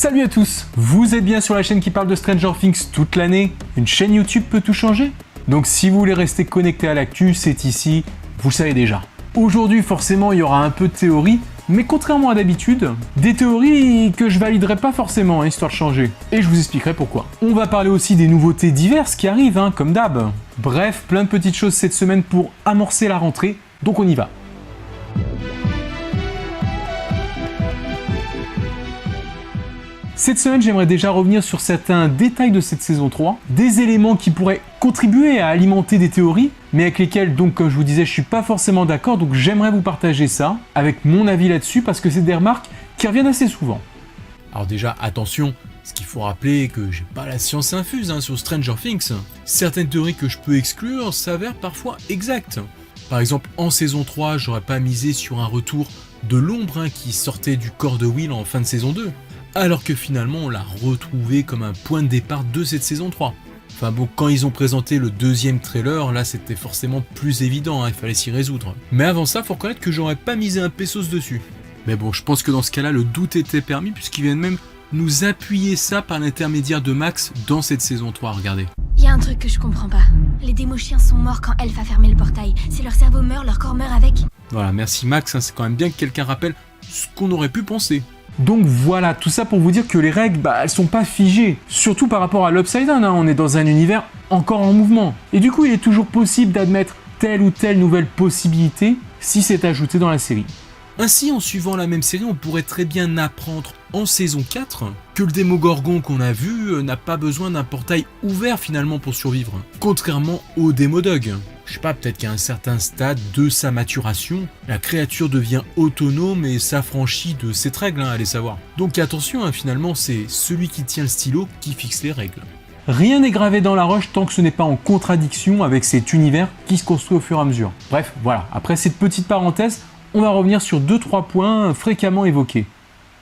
Salut à tous, vous êtes bien sur la chaîne qui parle de Stranger Things toute l'année. Une chaîne YouTube peut tout changer? Donc si vous voulez rester connecté à l'actu, c'est ici, vous le savez déjà. Aujourd'hui forcément il y aura un peu de théorie, mais contrairement à d'habitude, des théories que je validerai pas forcément, histoire de changer. Et je vous expliquerai pourquoi. On va parler aussi des nouveautés diverses qui arrivent, comme d'hab. Bref, plein de petites choses cette semaine pour amorcer la rentrée, donc on y va. Cette semaine, j'aimerais déjà revenir sur certains détails de cette saison 3, des éléments qui pourraient contribuer à alimenter des théories, mais avec lesquels, donc comme je vous disais, je suis pas forcément d'accord, donc j'aimerais vous partager ça, avec mon avis là-dessus, parce que c'est des remarques qui reviennent assez souvent. Alors déjà, attention, ce qu'il faut rappeler que j'ai pas la science infuse sur Stranger Things. Certaines théories que je peux exclure s'avèrent parfois exactes. Par exemple, en saison 3, j'aurais pas misé sur un retour de l'ombre qui sortait du corps de Will en fin de saison 2. Alors que finalement on l'a retrouvé comme un point de départ de cette saison 3. Enfin bon, quand ils ont présenté le deuxième trailer, là c'était forcément plus évident, il fallait s'y résoudre. Mais avant ça, faut reconnaître que j'aurais pas misé un pesos dessus. Mais bon, je pense que dans ce cas-là, le doute était permis puisqu'ils viennent même nous appuyer ça par l'intermédiaire de Max dans cette saison 3, regardez. Y a un truc que je comprends pas. Les démo-chiens sont morts quand Elf a fermé le portail. Si leur cerveau meurt, leur corps meurt avec. Voilà, merci Max, c'est quand même bien que quelqu'un rappelle ce qu'on aurait pu penser. Donc voilà, tout ça pour vous dire que les règles, elles sont pas figées. Surtout par rapport à l'Upside Down, on est dans un univers encore en mouvement. Et du coup, il est toujours possible d'admettre telle ou telle nouvelle possibilité si c'est ajouté dans la série. Ainsi, en suivant la même série, on pourrait très bien apprendre en saison 4 que le Démogorgon qu'on a vu n'a pas besoin d'un portail ouvert finalement pour survivre, contrairement au Démodog. Je sais pas, peut-être qu'à un certain stade de sa maturation, la créature devient autonome et s'affranchit de cette règle, allez savoir. Donc attention, finalement, c'est celui qui tient le stylo qui fixe les règles. Rien n'est gravé dans la roche tant que ce n'est pas en contradiction avec cet univers qui se construit au fur et à mesure. Bref, voilà, après cette petite parenthèse, on va revenir sur 2-3 points fréquemment évoqués.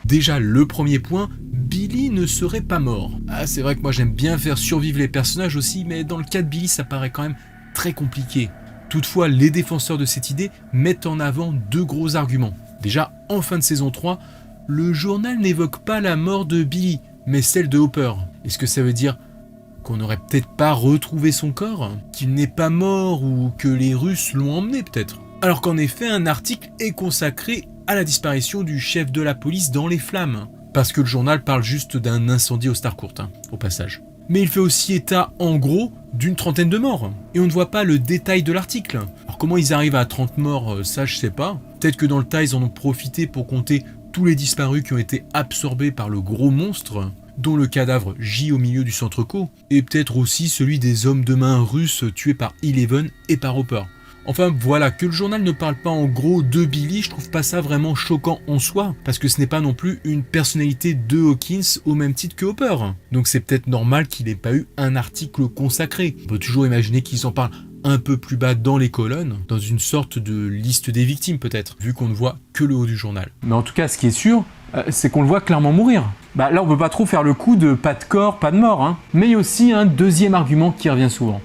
Déjà, le premier point, Billy ne serait pas mort. C'est vrai que moi j'aime bien faire survivre les personnages aussi, mais dans le cas de Billy, ça paraît quand même très compliqué. Toutefois, les défenseurs de cette idée mettent en avant deux gros arguments. Déjà, en fin de saison 3, le journal n'évoque pas la mort de Billy, mais celle de Hopper. Est-ce que ça veut dire qu'on n'aurait peut-être pas retrouvé son corps? Qu'il n'est pas mort ou que les Russes l'ont emmené peut-être? Alors qu'en effet, un article est consacré à la disparition du chef de la police dans les flammes. Parce que le journal parle juste d'un incendie au Starcourt, au passage. Mais il fait aussi état, en gros, d'une trentaine de morts. Et on ne voit pas le détail de l'article. Alors comment ils arrivent à 30 morts, ça je sais pas. Peut-être que dans le tas, ils en ont profité pour compter tous les disparus qui ont été absorbés par le gros monstre, dont le cadavre gît au milieu du centre co, et peut-être aussi celui des hommes de main russes tués par Eleven et par Hopper. Enfin voilà, que le journal ne parle pas en gros de Billy, je trouve pas ça vraiment choquant en soi, parce que ce n'est pas non plus une personnalité de Hawkins au même titre que Hopper. Donc c'est peut-être normal qu'il n'ait pas eu un article consacré. On peut toujours imaginer qu'ils en parlent un peu plus bas dans les colonnes, dans une sorte de liste des victimes peut-être, vu qu'on ne voit que le haut du journal. Mais en tout cas, ce qui est sûr, c'est qu'on le voit clairement mourir. Là, on peut pas trop faire le coup de pas de corps, pas de mort, Mais il y a aussi un deuxième argument qui revient souvent.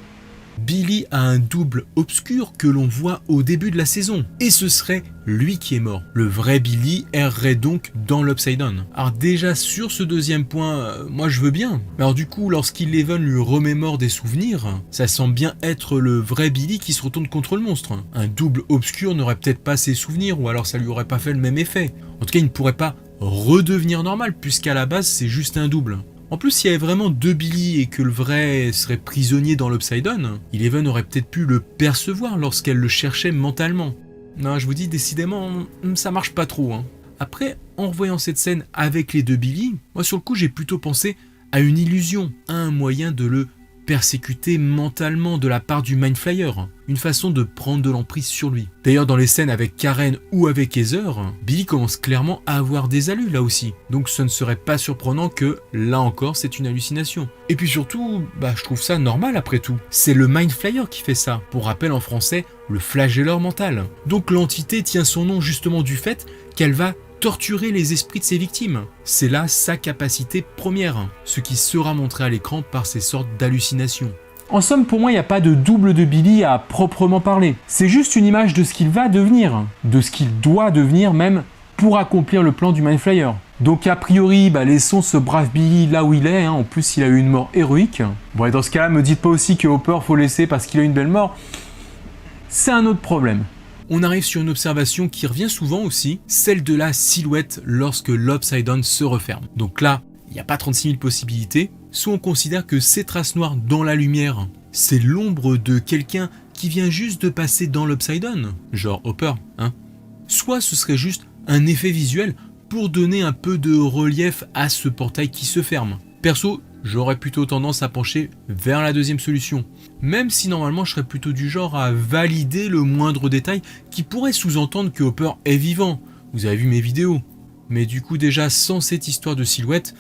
Billy a un double obscur que l'on voit au début de la saison. Et ce serait lui qui est mort. Le vrai Billy errerait donc dans l'Upside Down. Alors déjà sur ce deuxième point, moi je veux bien. Mais alors du coup, lorsqu'Eleven lui remémore des souvenirs, ça semble bien être le vrai Billy qui se retourne contre le monstre. Un double obscur n'aurait peut-être pas ses souvenirs, ou alors ça lui aurait pas fait le même effet. En tout cas, il ne pourrait pas redevenir normal, puisqu'à la base c'est juste un double. En plus, s'il y avait vraiment deux Billy et que le vrai serait prisonnier dans l'Upside Down, Eleven aurait peut-être pu le percevoir lorsqu'elle le cherchait mentalement. Non, je vous dis, décidément, ça marche pas trop. Après, en revoyant cette scène avec les deux Billy, moi sur le coup, j'ai plutôt pensé à une illusion, à un moyen de le persécuter mentalement de la part du Mind Flayer, une façon de prendre de l'emprise sur lui. D'ailleurs, dans les scènes avec Karen ou avec Heather, Billy commence clairement à avoir des allus là aussi, donc ce ne serait pas surprenant que, là encore, c'est une hallucination. Et puis surtout, je trouve ça normal après tout. C'est le Mind Flayer qui fait ça, pour rappel en français, le flagelleur mental. Donc l'entité tient son nom justement du fait qu'elle va torturer les esprits de ses victimes. C'est là sa capacité première, ce qui sera montré à l'écran par ces sortes d'hallucinations. En somme, pour moi, il n'y a pas de double de Billy à proprement parler. C'est juste une image de ce qu'il va devenir, de ce qu'il doit devenir même pour accomplir le plan du Mind Flayer. Donc a priori, laissons ce brave Billy là où il est, en plus il a eu une mort héroïque. Bon, et dans ce cas-là, me dites pas aussi que Hopper faut laisser parce qu'il a une belle mort. C'est un autre problème. On arrive sur une observation qui revient souvent aussi, celle de la silhouette lorsque l'Upside Down se referme. Donc là, il n'y a pas 36 000 possibilités. Soit on considère que ces traces noires dans la lumière, c'est l'ombre de quelqu'un qui vient juste de passer dans l'Upside Down, genre Hopper, Soit ce serait juste un effet visuel pour donner un peu de relief à ce portail qui se ferme. Perso, j'aurais plutôt tendance à pencher vers la deuxième solution, même si normalement je serais plutôt du genre à valider le moindre détail qui pourrait sous-entendre que Hopper est vivant. Vous avez vu mes vidéos. Mais du coup déjà sans cette histoire de silhouette,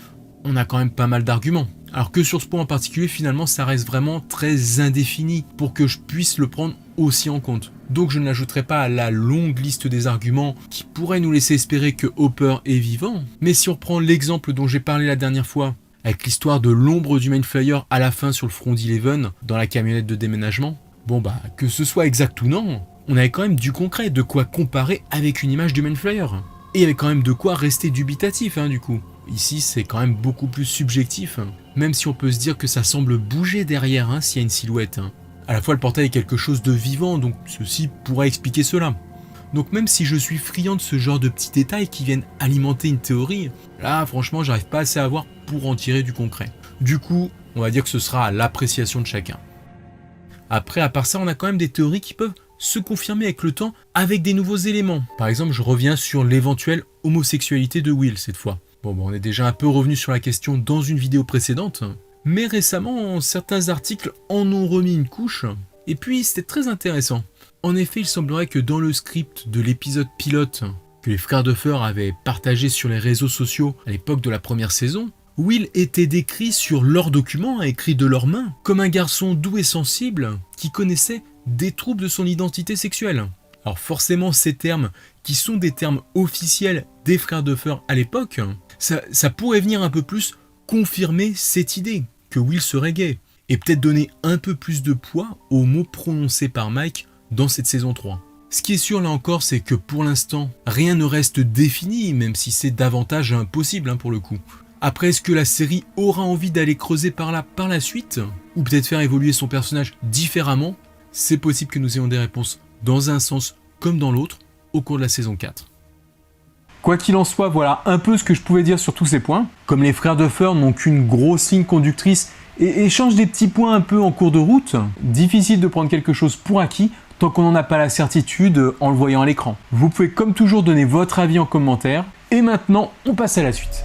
on a quand même pas mal d'arguments. Alors que sur ce point en particulier, finalement ça reste vraiment très indéfini pour que je puisse le prendre aussi en compte. Donc je ne l'ajouterai pas à la longue liste des arguments qui pourraient nous laisser espérer que Hopper est vivant. Mais si on reprend l'exemple dont j'ai parlé la dernière fois, avec l'histoire de l'ombre du Mindflayer à la fin sur le front d'Eleven, dans la camionnette de déménagement, que ce soit exact ou non, on avait quand même du concret, de quoi comparer avec une image du Mindflayer. Et il y avait quand même de quoi rester dubitatif du coup. Ici c'est quand même beaucoup plus subjectif, même si on peut se dire que ça semble bouger derrière s'il y a une silhouette. À la fois le portail est quelque chose de vivant, donc ceci pourrait expliquer cela. Donc même si je suis friand de ce genre de petits détails qui viennent alimenter une théorie, là franchement j'arrive pas assez à voir pour en tirer du concret. Du coup, on va dire que ce sera à l'appréciation de chacun. Après, à part ça, on a quand même des théories qui peuvent se confirmer avec le temps avec des nouveaux éléments. Par exemple, je reviens sur l'éventuelle homosexualité de Will cette fois. On est déjà un peu revenu sur la question dans une vidéo précédente, mais récemment, certains articles en ont remis une couche, et puis c'était très intéressant. En effet, il semblerait que dans le script de l'épisode pilote que les frères Duffer avaient partagé sur les réseaux sociaux à l'époque de la première saison, Will était décrit sur leurs documents, écrits de leurs mains, comme un garçon doux et sensible qui connaissait des troubles de son identité sexuelle. Alors forcément, ces termes, qui sont des termes officiels des frères Duffer à l'époque, ça pourrait venir un peu plus confirmer cette idée que Will serait gay, et peut-être donner un peu plus de poids aux mots prononcés par Mike dans cette saison 3. Ce qui est sûr là encore, c'est que pour l'instant, rien ne reste défini, même si c'est davantage impossible pour le coup. Après, est-ce que la série aura envie d'aller creuser par là par la suite, ou peut-être faire évoluer son personnage différemment? C'est possible que nous ayons des réponses dans un sens comme dans l'autre au cours de la saison 4. Quoi qu'il en soit, voilà un peu ce que je pouvais dire sur tous ces points. Comme les frères Duffer n'ont qu'une grosse ligne conductrice et échangent des petits points un peu en cours de route, difficile de prendre quelque chose pour acquis tant qu'on n'en a pas la certitude en le voyant à l'écran. Vous pouvez comme toujours donner votre avis en commentaire. Et maintenant, on passe à la suite.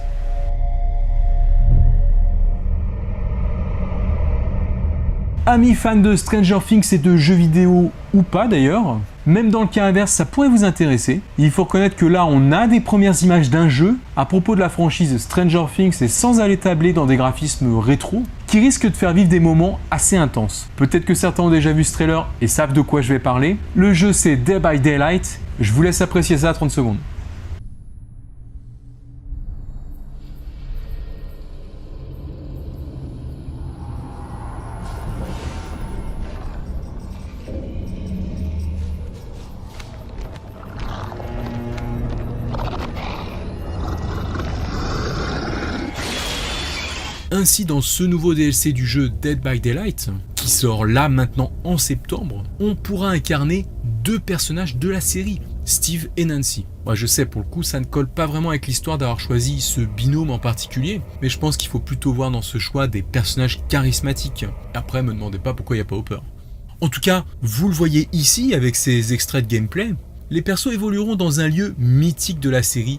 Amis fans de Stranger Things et de jeux vidéo ou pas d'ailleurs, même dans le cas inverse, ça pourrait vous intéresser. Il faut reconnaître que là, on a des premières images d'un jeu à propos de la franchise Stranger Things et sans aller tabler dans des graphismes rétro qui risquent de faire vivre des moments assez intenses. Peut-être que certains ont déjà vu ce trailer et savent de quoi je vais parler. Le jeu, c'est Dead by Daylight. Je vous laisse apprécier ça à 30 secondes. Ainsi, dans ce nouveau DLC du jeu Dead by Daylight, qui sort là maintenant en septembre, on pourra incarner deux personnages de la série, Steve et Nancy. Moi je sais, pour le coup ça ne colle pas vraiment avec l'histoire d'avoir choisi ce binôme en particulier, mais je pense qu'il faut plutôt voir dans ce choix des personnages charismatiques. Après, me demandez pas pourquoi il n'y a pas Hopper. En tout cas, vous le voyez ici avec ces extraits de gameplay, les persos évolueront dans un lieu mythique de la série,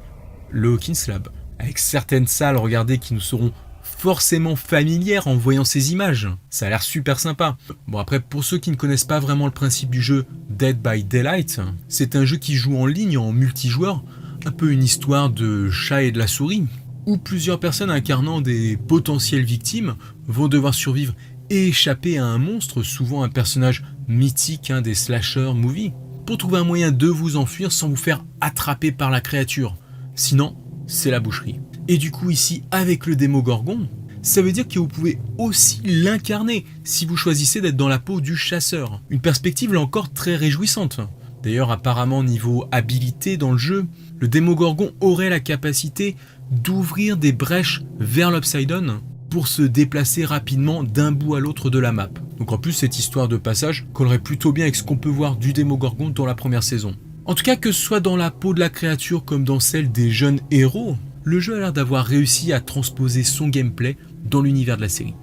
le Hawkins Lab, avec certaines salles, regardez, qui nous seront forcément familière en voyant ces images. Ça a l'air super sympa. Bon, après, pour ceux qui ne connaissent pas vraiment le principe du jeu Dead by Daylight, c'est un jeu qui joue en ligne, en multijoueur, un peu une histoire de chat et de la souris, où plusieurs personnes incarnant des potentielles victimes vont devoir survivre et échapper à un monstre, souvent un personnage mythique des slasher movies, pour trouver un moyen de vous enfuir sans vous faire attraper par la créature. Sinon, c'est la boucherie. Et du coup ici, avec le Démogorgon, ça veut dire que vous pouvez aussi l'incarner si vous choisissez d'être dans la peau du chasseur. Une perspective là encore très réjouissante. D'ailleurs, apparemment, niveau habilité dans le jeu, le Démogorgon aurait la capacité d'ouvrir des brèches vers l'Upside Down pour se déplacer rapidement d'un bout à l'autre de la map. Donc en plus, cette histoire de passage collerait plutôt bien avec ce qu'on peut voir du Démogorgon dans la première saison. En tout cas, que ce soit dans la peau de la créature comme dans celle des jeunes héros, le jeu a l'air d'avoir réussi à transposer son gameplay dans l'univers de la série.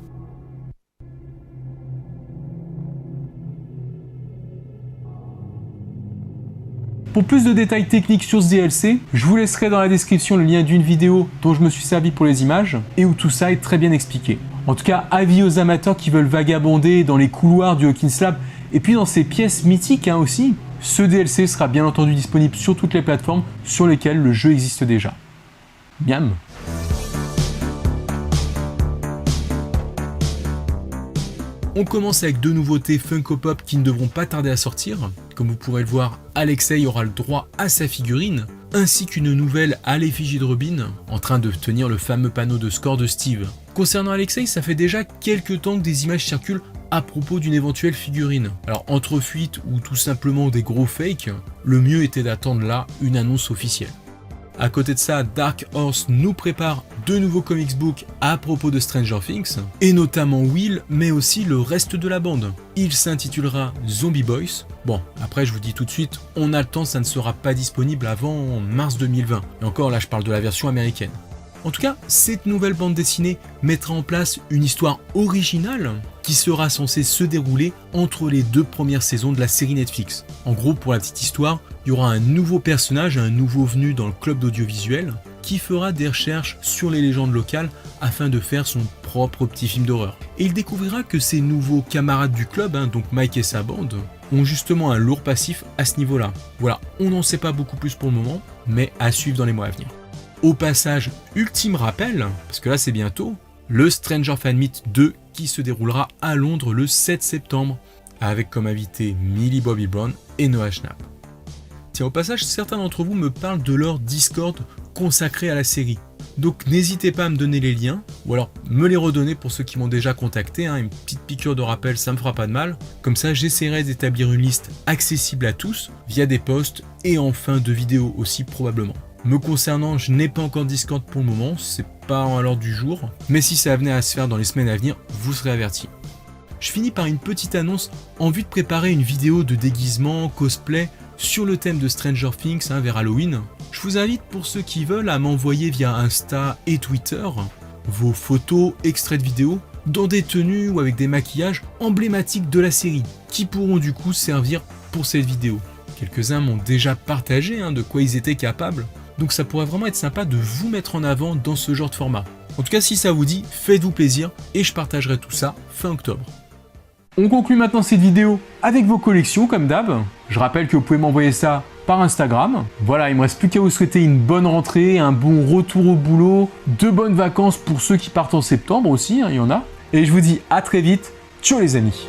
Pour plus de détails techniques sur ce DLC, je vous laisserai dans la description le lien d'une vidéo dont je me suis servi pour les images et où tout ça est très bien expliqué. En tout cas, avis aux amateurs qui veulent vagabonder dans les couloirs du Hawkins Lab et puis dans ces pièces mythiques aussi. Ce DLC sera bien entendu disponible sur toutes les plateformes sur lesquelles le jeu existe déjà. Miam. On commence avec deux nouveautés Funko Pop qui ne devront pas tarder à sortir. Comme vous pourrez le voir, Alexei aura le droit à sa figurine, ainsi qu'une nouvelle à l'effigie de Robin, en train de tenir le fameux panneau de score de Steve. Concernant Alexei, ça fait déjà quelques temps que des images circulent à propos d'une éventuelle figurine. Alors entre fuites ou tout simplement des gros fakes, le mieux était d'attendre là une annonce officielle. À côté de ça, Dark Horse nous prépare de nouveaux comics books à propos de Stranger Things, et notamment Will, mais aussi le reste de la bande. Il s'intitulera Zombie Boys. Bon, après je vous dis tout de suite, on a le temps, ça ne sera pas disponible avant mars 2020. Et encore là, je parle de la version américaine. En tout cas, cette nouvelle bande dessinée mettra en place une histoire originale qui sera censée se dérouler entre les deux premières saisons de la série Netflix. En gros, pour la petite histoire, il y aura un nouveau personnage, un nouveau venu dans le club d'audiovisuel, qui fera des recherches sur les légendes locales afin de faire son propre petit film d'horreur. Et il découvrira que ses nouveaux camarades du club, donc Mike et sa bande, ont justement un lourd passif à ce niveau-là. Voilà, on n'en sait pas beaucoup plus pour le moment, mais à suivre dans les mois à venir. Au passage, ultime rappel, parce que là c'est bientôt, le Stranger Fan Meet 2 qui se déroulera à Londres le 7 septembre, avec comme invité Millie Bobby Brown et Noah Schnapp. Tiens, au passage, certains d'entre vous me parlent de leur Discord consacré à la série. Donc n'hésitez pas à me donner les liens, ou alors me les redonner pour ceux qui m'ont déjà contacté, une petite piqûre de rappel, ça me fera pas de mal. Comme ça, j'essaierai d'établir une liste accessible à tous, via des posts et en fin de vidéo aussi probablement. Me concernant, je n'ai pas encore de Discord pour le moment, c'est pas à l'ordre du jour, mais si ça venait à se faire dans les semaines à venir, vous serez avertis. Je finis par une petite annonce en vue de préparer une vidéo de déguisement, cosplay, sur le thème de Stranger Things vers Halloween. Je vous invite pour ceux qui veulent à m'envoyer via Insta et Twitter vos photos, extraits de vidéos, dans des tenues ou avec des maquillages emblématiques de la série, qui pourront du coup servir pour cette vidéo. Quelques-uns m'ont déjà partagé de quoi ils étaient capables, donc ça pourrait vraiment être sympa de vous mettre en avant dans ce genre de format. En tout cas, si ça vous dit, faites-vous plaisir et je partagerai tout ça fin octobre. On conclut maintenant cette vidéo avec vos collections comme d'hab. Je rappelle que vous pouvez m'envoyer ça par Instagram. Voilà, il ne me reste plus qu'à vous souhaiter une bonne rentrée, un bon retour au boulot, de bonnes vacances pour ceux qui partent en septembre aussi, il y en a. Et je vous dis à très vite. Ciao les amis.